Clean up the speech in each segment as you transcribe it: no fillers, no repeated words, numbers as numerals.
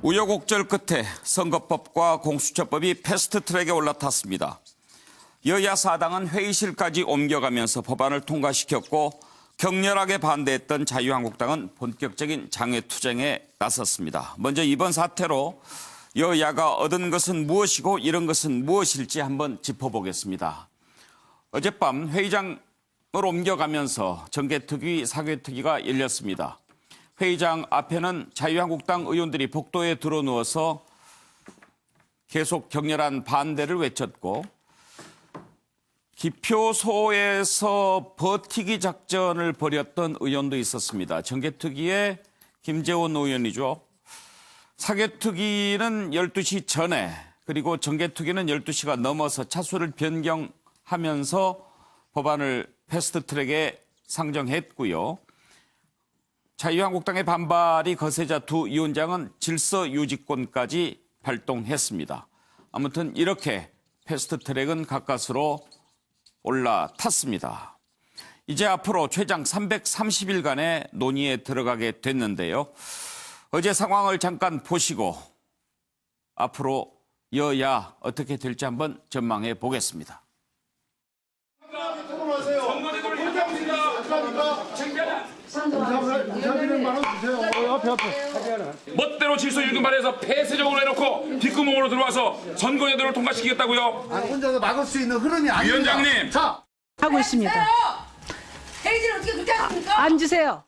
우여곡절 끝에 선거법과 공수처법이 패스트트랙에 올라탔습니다. 여야 사당은 회의실까지 옮겨가면서 법안을 통과시켰고 격렬하게 반대했던 자유한국당은 본격적인 장외투쟁에 나섰습니다. 먼저 이번 사태로 여야가 얻은 것은 무엇이고 잃은 것은 무엇일지 한번 짚어보겠습니다. 어젯밤 회의장을 옮겨가면서 정개특위, 사개특위가 열렸습니다. 회의장 앞에는 자유한국당 의원들이 복도에 드러누워서 계속 격렬한 반대를 외쳤고 기표소에서 버티기 작전을 벌였던 의원도 있었습니다. 정개특위의 김재원 의원이죠. 사개특위는 12시 전에 그리고 정개특위는 12시가 넘어서 차수를 변경하면서 법안을 패스트트랙에 상정했고요. 자유한국당의 반발이 거세자 두 위원장은 질서유지권까지 발동했습니다. 아무튼 이렇게 패스트트랙은 가까스로 올라탔습니다. 이제 앞으로 최장 330일간의 논의에 들어가게 됐는데요. 어제 상황을 잠깐 보시고 앞으로 여야 어떻게 될지 한번 전망해 보겠습니다. 멋대로 질서 유지 말해서 폐쇄적으로 해놓고 뒷구멍으로 들어와서 선거제도를 통과시키겠다고요? 아니, 혼자서 막을 수 있는 흐름이 아닙니다. 위원장님! 자, 하고 있습니다. 회의를 어떻게 그렇게 하십니까? 앉으세요.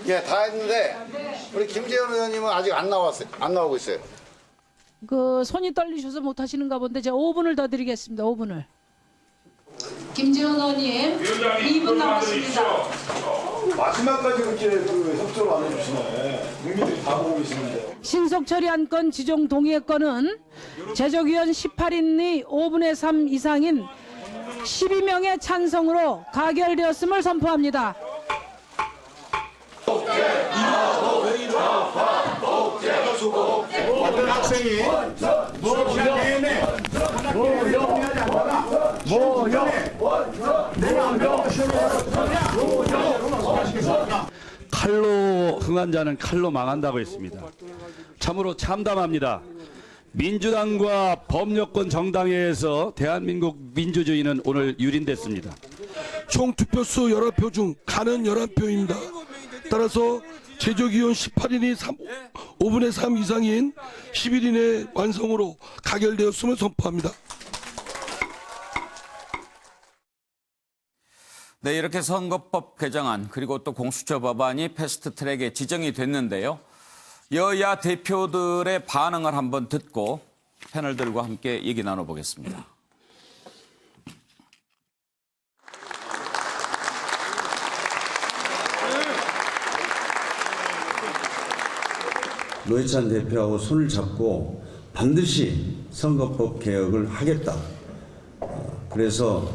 예, 다 했는데 우리 김재현 의원님은 아직 안 나오고 있어요. 그 손이 떨리셔서 못 하시는가 본데 제가 5분을 더 드리겠습니다. 5분을. 김지원 의원님 2분 남았습니다. 마지막까지 그렇게 협조를 안 해주시네. 국민들이 다 보고 계시는데. 신속 처리한 건 지정 동의의 건은 제적위원 18인의 5분의 3 이상인 12명의 찬성으로 가결되었음을 선포합니다. 어떤 학생이 수업 시간 내내 칼로 흥한 자는 칼로 망한다고 했습니다. 참으로 참담합니다. 민주당과 법여권 정당회에서 대한민국 민주주의는 오늘 유린됐습니다. 총 투표수 11표 중 가는 11표입니다. 따라서 제적위원 18인이 5분의 3 이상인 11인의 완성으로 가결되었음을 선포합니다. 네, 이렇게 선거법 개정안 그리고 또 공수처 법안이 패스트트랙에 지정이 됐는데요. 여야 대표들의 반응을 한번 듣고 패널들과 함께 얘기 나눠보겠습니다. 노회찬 대표하고 손을 잡고 반드시 선거법 개혁을 하겠다. 그래서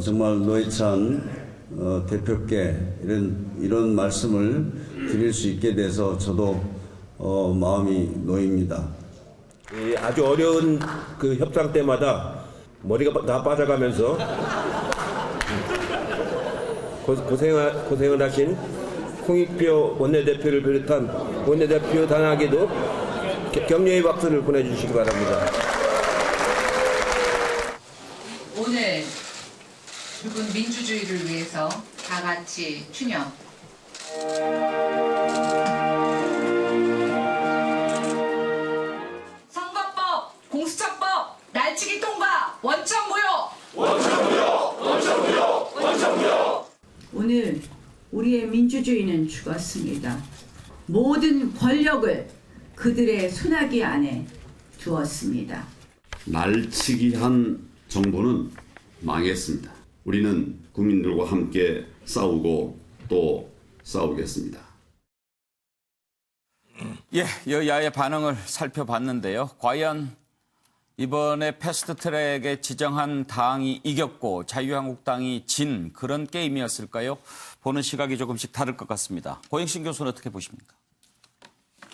정말 노회찬 대표께 이런 말씀을 드릴 수 있게 돼서 저도 마음이 놓입니다. 아주 어려운 그 협상 때마다 머리가 다 빠져가면서 고생을 하신 홍익표 원내대표를 비롯한 원내대표 단학에도 격려의 박수를 보내주시기 바랍니다. 오늘 붉은 민주주의를 위해서 다 같이 추념. 선거법, 공수처법, 날치기 통과, 원천 무효! 원천 무효! 원천 무효! 원천 무효! 오늘 우리의 민주주의는 죽었습니다. 모든 권력을 그들의 손아귀 안에 두었습니다. 날치기한 정부는 망했습니다. 우리는 국민들과 함께 싸우고 또 싸우겠습니다. 예, 여야의 반응을 살펴봤는데요. 과연 이번에 패스트트랙에 지정한 당이 이겼고 자유한국당이 진 그런 게임이었을까요? 보는 시각이 조금씩 다를 것 같습니다. 고행신 교수는 어떻게 보십니까?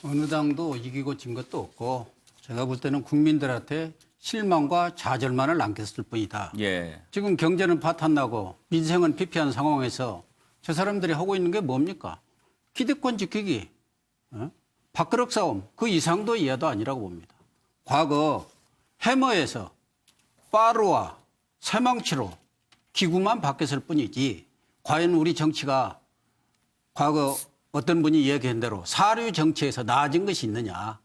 어느 당도 이기고 진 것도 없고 제가 볼 때는 국민들한테 실망과 좌절만을 남겼을 뿐이다. 예. 지금 경제는 파탄나고 민생은 피폐한 상황에서 저 사람들이 하고 있는 게 뭡니까? 기득권 지키기, 밥그릇 싸움, 그 이상도 이하도 아니라고 봅니다. 과거 해머에서 빠르와 새망치로 기구만 바뀌었을 뿐이지 과연 우리 정치가 과거 어떤 분이 이야기한 대로 사류 정치에서 나아진 것이 있느냐.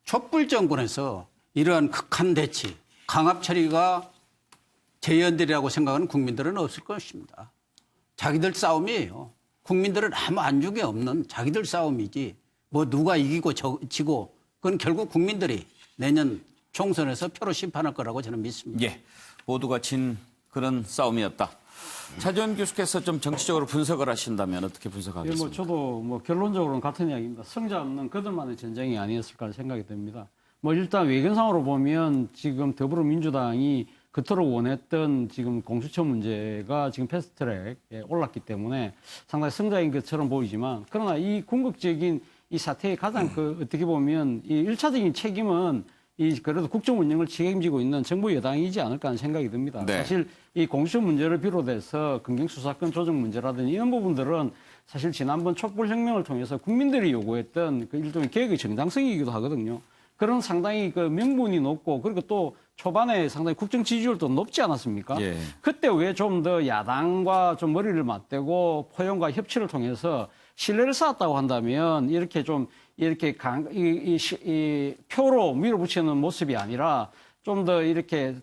촛불 정권에서 이러한 극한 대치, 강압 처리가 재현되리라고 생각하는 국민들은 없을 것입니다. 자기들 싸움이에요. 국민들은 아무 안중에 없는 자기들 싸움이지 뭐 누가 이기고 지고 그건 결국 국민들이 내년 총선에서 표로 심판할 거라고 저는 믿습니다. 예, 모두가 진 그런 싸움이었다. 차재원 교수께서 좀 정치적으로 분석을 하신다면 어떻게 분석하겠습니까? 뭐 저도 뭐 결론적으로는 같은 이야기입니다. 성자 없는 그들만의 전쟁이 아니었을까 생각이 듭니다. 뭐 일단 외견상으로 보면 지금 더불어민주당이 그토록 원했던 지금 공수처 문제가 지금 패스트트랙에 올랐기 때문에 상당히 성자인 것처럼 보이지만 그러나 이 궁극적인 이 사태의 가장 어떻게 보면 이 1차적인 책임은 그래도 국정 운영을 책임지고 있는 정부 여당이지 않을까 하는 생각이 듭니다. 네. 사실 이 공수처 문제를 비롯해서 검경수사권 조정 문제라든지 이런 부분들은 사실 지난번 촛불혁명을 통해서 국민들이 요구했던 그 일종의 개혁의 정당성이기도 하거든요. 그런 상당히 그 명분이 높고 그리고 또 초반에 상당히 국정 지지율도 높지 않았습니까? 예. 그때 왜 좀 더 야당과 좀 머리를 맞대고 포용과 협치를 통해서 신뢰를 쌓았다고 한다면 이렇게 좀 이렇게 이 표로 밀어붙이는 모습이 아니라 좀 더 이렇게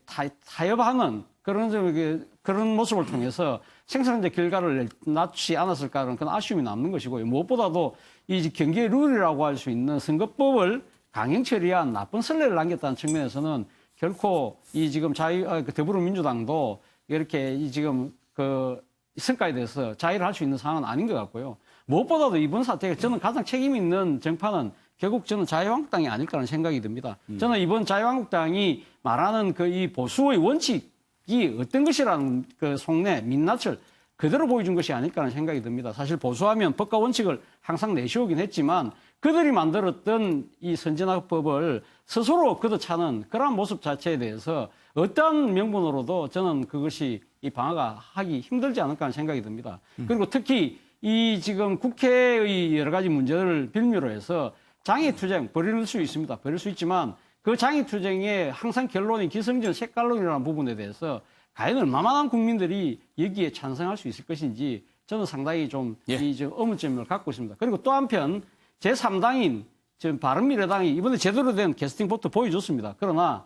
타협하는 그런 모습을 통해서 생산적 결과를 낳지 않았을까 하는 그런 아쉬움이 남는 것이고요. 무엇보다도 이 경기의 룰이라고 할 수 있는 선거법을 강행 처리한 나쁜 선례를 남겼다는 측면에서는 결코 이 지금 더불어민주당도 이렇게 이 지금 그 성과에 대해서 자의를 할 수 있는 상황은 아닌 것 같고요. 무엇보다도 이번 사태에 저는 가장 책임 있는 정파는 결국 저는 자유한국당이 아닐까라는 생각이 듭니다. 저는 이번 자유한국당이 말하는 그 이 보수의 원칙이 어떤 것이라는 그 속내, 민낯을 그대로 보여준 것이 아닐까라는 생각이 듭니다. 사실 보수하면 법과 원칙을 항상 내세우긴 했지만 그들이 만들었던 이 선진화법을 스스로 걷어차는 그러한 모습 자체에 대해서 어떠한 명분으로도 저는 그것이 이 방어가 하기 힘들지 않을까 하는 생각이 듭니다. 그리고 특히 이 지금 국회의 여러 가지 문제를 빌미로 해서 장애투쟁 벌일 수 있습니다. 벌일 수 있지만 그 장애투쟁의 항상 결론이 기승전 색깔론이라는 부분에 대해서 과연 얼마만한 국민들이 여기에 찬성할 수 있을 것인지 저는 상당히 좀 이 의문점을 갖고 있습니다. 그리고 또 한편 제3당인 지금 바른미래당이 이번에 제대로 된 캐스팅 보트 보여줬습니다. 그러나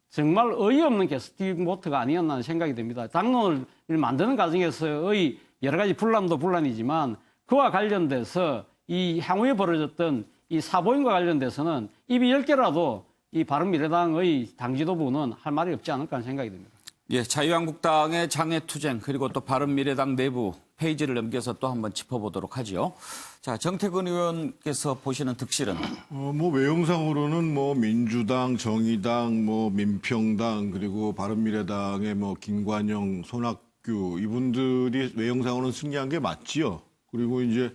정말 어이없는 캐스팅 보트가 아니었나 하는 생각이 듭니다. 당론을 만드는 과정에서의 여러 가지 분란도 분란이지만 그와 관련돼서 이 향후에 벌어졌던 이 사보임과 관련돼서는 입이 10개라도 이 바른미래당의 당지도부는 할 말이 없지 않을까 하는 생각이 듭니다. 예, 자유한국당의 장애투쟁 그리고 또 바른미래당 내부 페이지를 넘겨서 또 한번 짚어보도록 하죠. 자, 정태근 의원께서 보시는 득실은? 뭐 외형상으로는 뭐 민주당, 정의당, 뭐 민평당 그리고 바른미래당의 뭐 김관영, 손학규 이분들이 외형상으로는 승리한 게 맞지요. 그리고 이제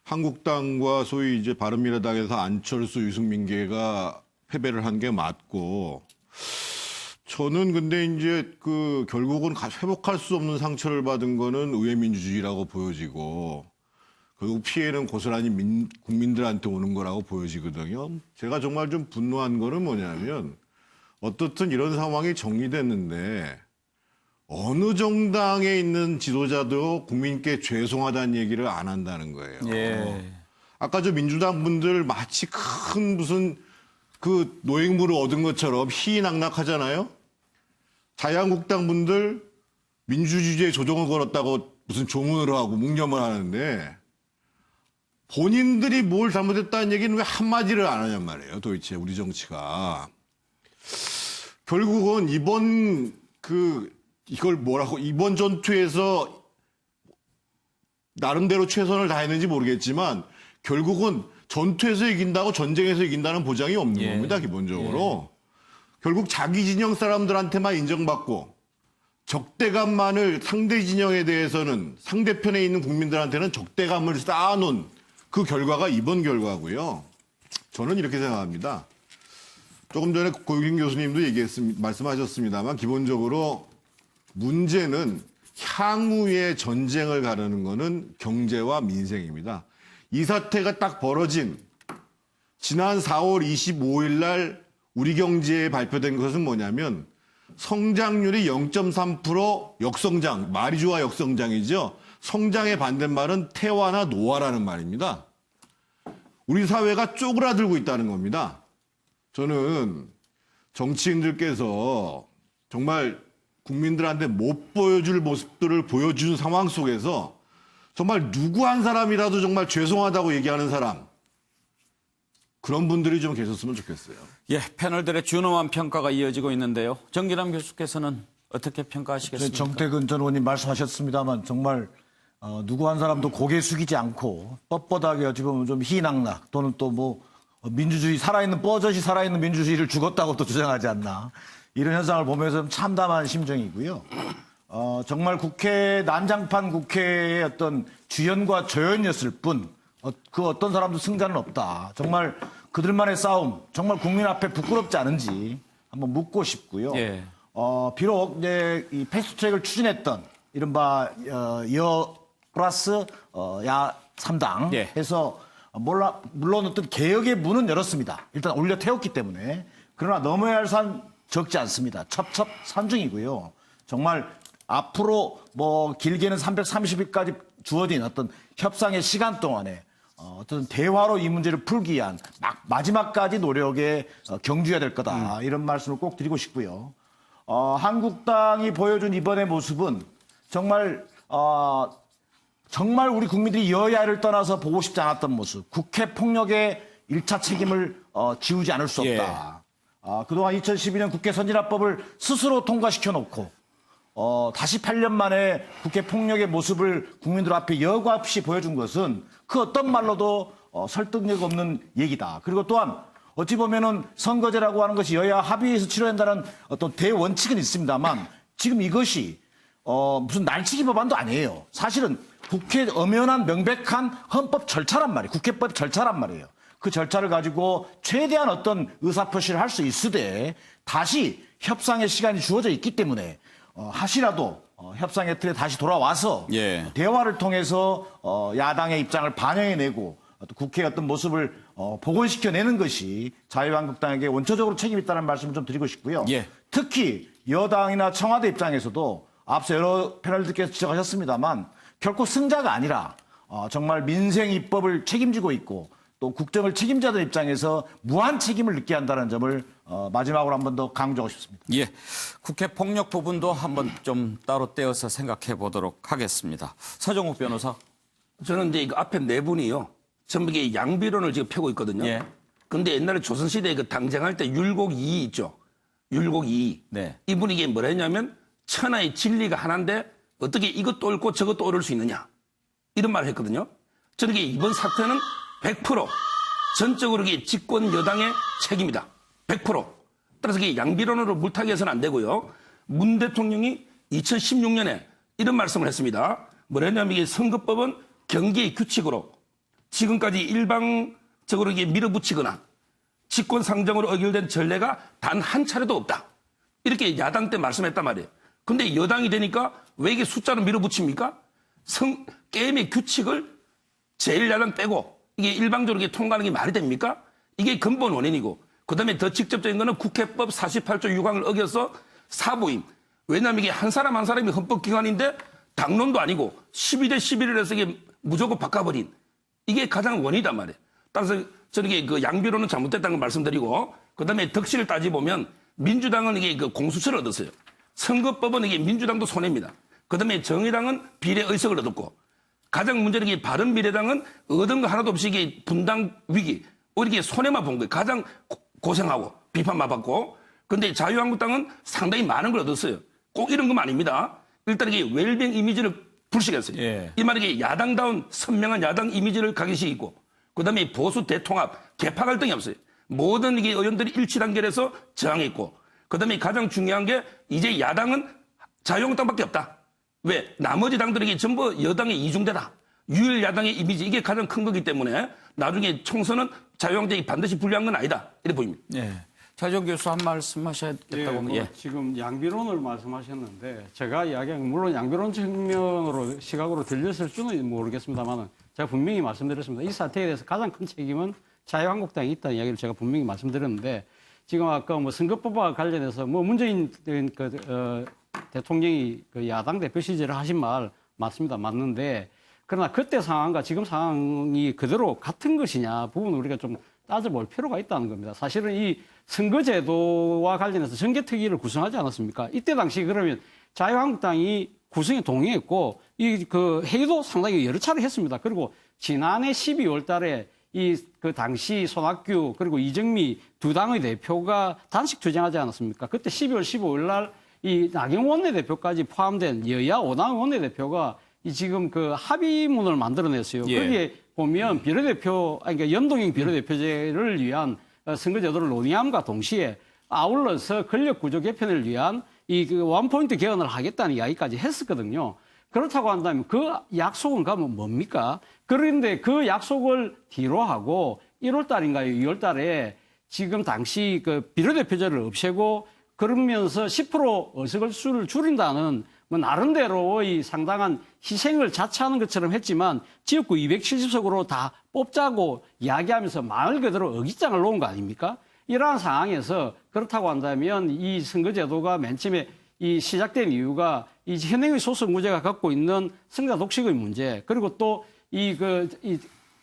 한국당과 소위 이제 바른미래당에서 안철수, 유승민계가 패배를 한 게 맞고. 저는 근데 이제 그 결국은 회복할 수 없는 상처를 받은 거는 의회민주주의라고 보여지고 결국 피해는 고스란히 국민들한테 오는 거라고 보여지거든요. 제가 정말 좀 분노한 거는 뭐냐면 어떻든 이런 상황이 정리됐는데 어느 정당에 있는 지도자도 국민께 죄송하다는 얘기를 안 한다는 거예요. 예. 아까 저 민주당 분들 마치 큰 무슨 그 노획물을 얻은 것처럼 희희낙낙하잖아요. 자유한국당 분들 민주주의에 조종을 걸었다고 무슨 조문을 하고 묵념을 하는데 본인들이 뭘 잘못했다는 얘기는 왜 한마디를 안 하냔 말이에요. 도대체 우리 정치가. 결국은 이번 전투에서 나름대로 최선을 다했는지 모르겠지만 결국은 전투에서 이긴다고 전쟁에서 이긴다는 보장이 없는 겁니다. 기본적으로. 결국 자기 진영 사람들한테만 인정받고 적대감만을 상대 진영에 대해서는 상대편에 있는 국민들한테는 적대감을 쌓아놓은 그 결과가 이번 결과고요. 저는 이렇게 생각합니다. 조금 전에 고유긴 교수님도 말씀하셨습니다만 기본적으로 문제는 향후의 전쟁을 가르는 거는 경제와 민생입니다. 이 사태가 딱 벌어진 지난 4월 25일 날 우리 경제에 발표된 것은 뭐냐면 성장률이 0.3% 역성장, 말이 좋아 역성장이죠. 성장의 반대말은 태화나 노화라는 말입니다. 우리 사회가 쪼그라들고 있다는 겁니다. 저는 정치인들께서 정말 국민들한테 못 보여줄 모습들을 보여준 상황 속에서 정말 누구 한 사람이라도 정말 죄송하다고 얘기하는 사람, 그런 분들이 좀 계셨으면 좋겠어요. 예, 패널들의 준엄한 평가가 이어지고 있는데요. 정기남 교수께서는 어떻게 평가하시겠습니까? 정태근 전 의원님 말씀하셨습니다만 정말 누구 한 사람도 고개 숙이지 않고 뻣뻣하게 어찌 보면 좀 희낙낙 또는 또 뭐 민주주의 살아있는 뻐젓이 살아있는 민주주의를 죽었다고 또 주장하지 않나 이런 현상을 보면서 참담한 심정이고요. 정말 국회 난장판 국회의 어떤 주연과 조연이었을 뿐 그 어떤 사람도 승자는 없다. 정말 그들만의 싸움 정말 국민 앞에 부끄럽지 않은지 한번 묻고 싶고요. 예. 비록 이제 이 패스트트랙을 추진했던 이른바 여 플러스 야 3당 예. 해서 물론 어떤 개혁의 문은 열었습니다. 일단 올려 태웠기 때문에. 그러나 넘어야 할 산 적지 않습니다. 첩첩산중이고요. 정말 앞으로 뭐 길게는 330일까지 주어진 어떤 협상의 시간 동안에 어떤 대화로 이 문제를 풀기 위한 마지막까지 노력에 경주해야 될 거다. 이런 말씀을 꼭 드리고 싶고요. 한국당이 보여준 이번의 모습은 정말 정말 우리 국민들이 여야를 떠나서 보고 싶지 않았던 모습. 국회 폭력의 1차 책임을 지우지 않을 수 없다. 그동안 2012년 국회 선진화법을 스스로 통과시켜 놓고 다시 8년 만에 국회 폭력의 모습을 국민들 앞에 여과 없이 보여준 것은 그 어떤 말로도 설득력 없는 얘기다. 그리고 또한 어찌 보면은 선거제라고 하는 것이 여야 합의해서 치러야 한다는 어떤 대원칙은 있습니다만 지금 이것이 무슨 날치기 법안도 아니에요. 사실은 국회 엄연한 명백한 헌법 절차란 말이에요. 국회법 절차란 말이에요. 그 절차를 가지고 최대한 어떤 의사표시를 할 수 있으되 다시 협상의 시간이 주어져 있기 때문에 하시라도 협상의 틀에 다시 돌아와서 예. 대화를 통해서 야당의 입장을 반영해내고 국회의 어떤 모습을 복원시켜내는 것이 자유한국당에게 원초적으로 책임이 있다는 말씀을 좀 드리고 싶고요. 예. 특히 여당이나 청와대 입장에서도 앞서 여러 패널들께서 지적하셨습니다만 결코 승자가 아니라 정말 민생 입법을 책임지고 있고 또 국정을 책임자들 입장에서 무한 책임을 느끼게 한다는 점을 마지막으로 한 번 더 강조하고 싶습니다. 예, 국회 폭력 부분도 한번 좀 따로 떼어서 생각해 보도록 하겠습니다. 서정욱 변호사. 저는 이제 그 앞에 네 분이요. 전부 이게 양비론을 지금 펴고 있거든요. 예. 근데 옛날에 조선시대에 그 당쟁할 때 율곡 2 있죠. 율곡 2. 네. 이분이 이게 뭐라 했냐면 천하의 진리가 하나인데 어떻게 이것도 옳고 저것도 옳을 수 있느냐. 이런 말을 했거든요. 저는 이게 이번 사태는 100% 전적으로 이게 집권 여당의 책임이다. 100%. 따라서 이게 양비론으로 물타기 해서는 안 되고요. 문 대통령이 2016년에 이런 말씀을 했습니다. 뭐라 했냐면 이게 선거법은 경계의 규칙으로 지금까지 일방적으로 이게 밀어붙이거나 직권 상정으로 의결된 전례가 단 한 차례도 없다. 이렇게 야당 때 말씀했단 말이에요. 근데 여당이 되니까 왜 이게 숫자로 밀어붙입니까? 게임의 규칙을 제1야당 빼고 이게 일방적으로 이게 통과하는 게 말이 됩니까? 이게 근본 원인이고 그다음에 더 직접적인 거는 국회법 48조 6항을 어겨서 사부임. 왜냐하면 이게 한 사람 한 사람이 헌법기관인데 당론도 아니고 12대 11을 해서 이게 무조건 바꿔버린 이게 가장 원인이단 말이에요. 따라서 저는 이게 그 양비론은 잘못됐다는 걸 말씀드리고 그다음에 덕실을 따지보면 민주당은 이게 그 공수처를 얻었어요. 선거법은 이게 민주당도 손해입니다. 그다음에 정의당은 비례 의석을 얻었고 가장 문제는 게 바른미래당은 얻은 거 하나도 없이 이게 분당 위기, 오히려 이게 손해만 본 거예요. 가장 고생하고 비판만 받고. 근데 자유한국당은 상당히 많은 걸 얻었어요. 꼭 이런 것만 아닙니다. 일단 이게 웰빙 이미지를 불식했어요. 예. 이 말이 야당다운 선명한 야당 이미지를 각인시키고, 그 다음에 보수 대통합, 개파 갈등이 없어요. 모든 이게 의원들이 일치 단결해서 저항했고, 그 다음에 가장 중요한 게 이제 야당은 자유한국당밖에 없다. 왜? 나머지 당들에게 전부 여당의 이중대다. 유일 야당의 이미지, 이게 가장 큰 거기 때문에 나중에 총선은 자유한국당이 반드시 불리한 건 아니다. 이렇게 보입니다. 예. 최종 교수 한 말씀 하셔야겠다고. 뭐 지금 양비론을 말씀하셨는데 제가 이야기한 물론 양비론 측면으로 시각으로 들렸을지는 모르겠습니다만 제가 분명히 말씀드렸습니다. 이 사태에 대해서 가장 큰 책임은 자유한국당이 있다는 이야기를 제가 분명히 말씀드렸는데 지금 아까 뭐 선거법과 관련해서 뭐 문재인 대통령이 그 야당 대표 시절에 하신 말 맞습니다. 맞는데 그러나 그때 상황과 지금 상황이 그대로 같은 것이냐 부분을 우리가 좀 따져볼 필요가 있다는 겁니다. 사실은 이 선거제도와 관련해서 정개특위를 구성하지 않았습니까? 이때 당시 그러면 자유한국당이 구성에 동의했고 이 그 회의도 상당히 여러 차례 했습니다. 그리고 지난해 12월 달에 이 그 당시 손학규 그리고 이정미 두 당의 대표가 단식 투쟁하지 않았습니까? 그때 12월 15일 날 이 나경원 원내대표까지 포함된 여야 5당 원내대표가 이 지금 그 합의문을 만들어냈어요. 예. 거기에 보면 비례대표, 그러니까 연동형 비례대표제를 위한 선거제도를 논의함과 동시에 아울러서 권력구조 개편을 위한 이 그 원포인트 개헌을 하겠다는 이야기까지 했었거든요. 그렇다고 한다면 그 약속은 가면 뭡니까? 그런데 그 약속을 뒤로 하고 1월 달인가요? 2월 달에 지금 당시 그 비례대표제를 없애고 그러면서 10% 의석수를 줄인다는 뭐 나름대로의 상당한 희생을 자처하는 것처럼 했지만 지역구 270석으로 다 뽑자고 이야기하면서 말 그대로 어깃장을 놓은 거 아닙니까? 이러한 상황에서 그렇다고 한다면 이 선거제도가 맨 처음에 이 시작된 이유가 이 현행의 소속 무죄가 갖고 있는 승자 독식의 문제 그리고 또 이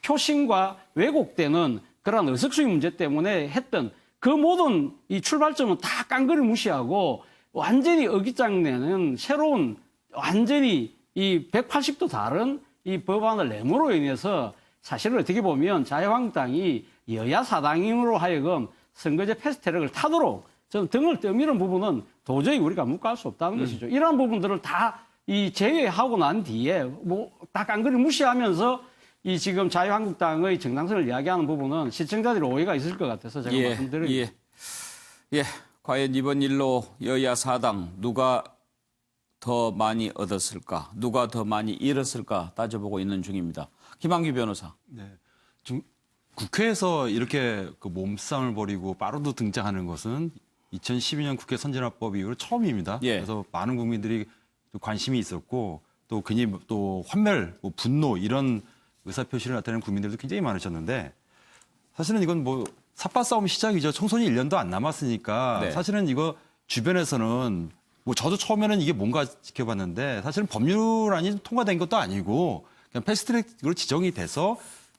표심과 왜곡되는 그러한 의석수의 문제 때문에 했던 그 모든 이 출발점은 다 깡그리 무시하고 완전히 어깃장 내는 새로운 완전히 이 180도 다른 이 법안을 내므로 인해서 사실은 어떻게 보면 자유한국당이 여야 사당으로 하여금 선거제 패스트트랙을 타도록 저는 등을 떠미는 부분은 도저히 우리가 묵과할 수 없다는 것이죠. 이러한 부분들을 다 이 제외하고 난 뒤에 뭐 다 깡그리 무시하면서 이 지금 자유한국당의 정당성을 이야기하는 부분은 시청자들이 오해가 있을 것 같아서 제가 말씀드립니다. 과연 이번 일로 여야 사당 누가 더 많이 얻었을까, 누가 더 많이 잃었을까 따져보고 있는 중입니다. 김한규 변호사. 네, 좀 국회에서 이렇게 그 몸싸움을 벌이고 빠르도 등장하는 것은 2012년 국회 선진화법 이후로 처음입니다. 그래서 많은 국민들이 관심이 있었고 또 괜히 또 환멸, 뭐 분노 이런 의사표시를 나타내는 국민들도 굉장히 많으셨는데 사실은 이건 뭐 삿바 싸움 시작이죠. 총선이 1년도 안 남았으니까 사실은 이거 주변에서는 뭐 저도 처음에는 이게 뭔가 지켜봤는데 사실은 법률안이 통과된 것도 아니고 그냥 패스트트랙으로 지정이 돼서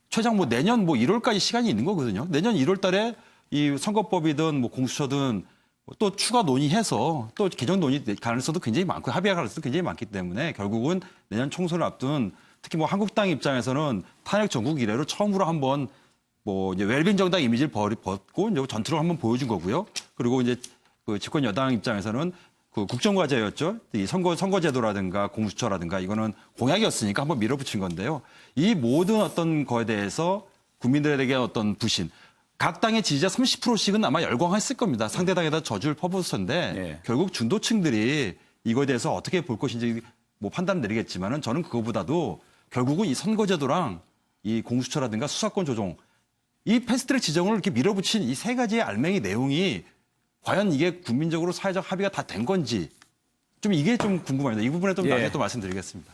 최장 뭐 내년 뭐 1월까지 시간이 있는 거거든요. 내년 1월 달에 이 선거법이든 뭐 공수처든 또 추가 논의해서 또 개정 논의 가능성도 굉장히 많고 합의할 가능성도 굉장히 많기 때문에 결국은 내년 총선을 앞둔 특히 뭐 한국당 입장에서는 탄핵 전국 이래로 처음으로 한번 뭐 이제 웰빙 정당 이미지를 벗고 이제 전투를 한번 보여준 거고요. 그리고 이제 그 집권 여당 입장에서는 그 국정과제였죠. 이 선거제도라든가 공수처라든가 이거는 공약이었으니까 한번 밀어붙인 건데요. 이 모든 어떤 거에 대해서 국민들에게 어떤 부신, 각 당의 지지자 30%씩은 아마 열광했을 겁니다. 상대 당에다 저주를 퍼붓을 텐데 결국 중도층들이 이거에 대해서 어떻게 볼 것인지 뭐 판단을 내리겠지만은 저는 그거보다도 결국은 이 선거제도랑 이 공수처라든가 수사권 조정, 이 패스트트랙 지정을 이렇게 밀어붙인 이 세 가지의 알맹이 내용이 과연 이게 국민적으로 사회적 합의가 다 된 건지 좀 이게 좀 궁금합니다. 이 부분에 좀 나중에 또 말씀드리겠습니다.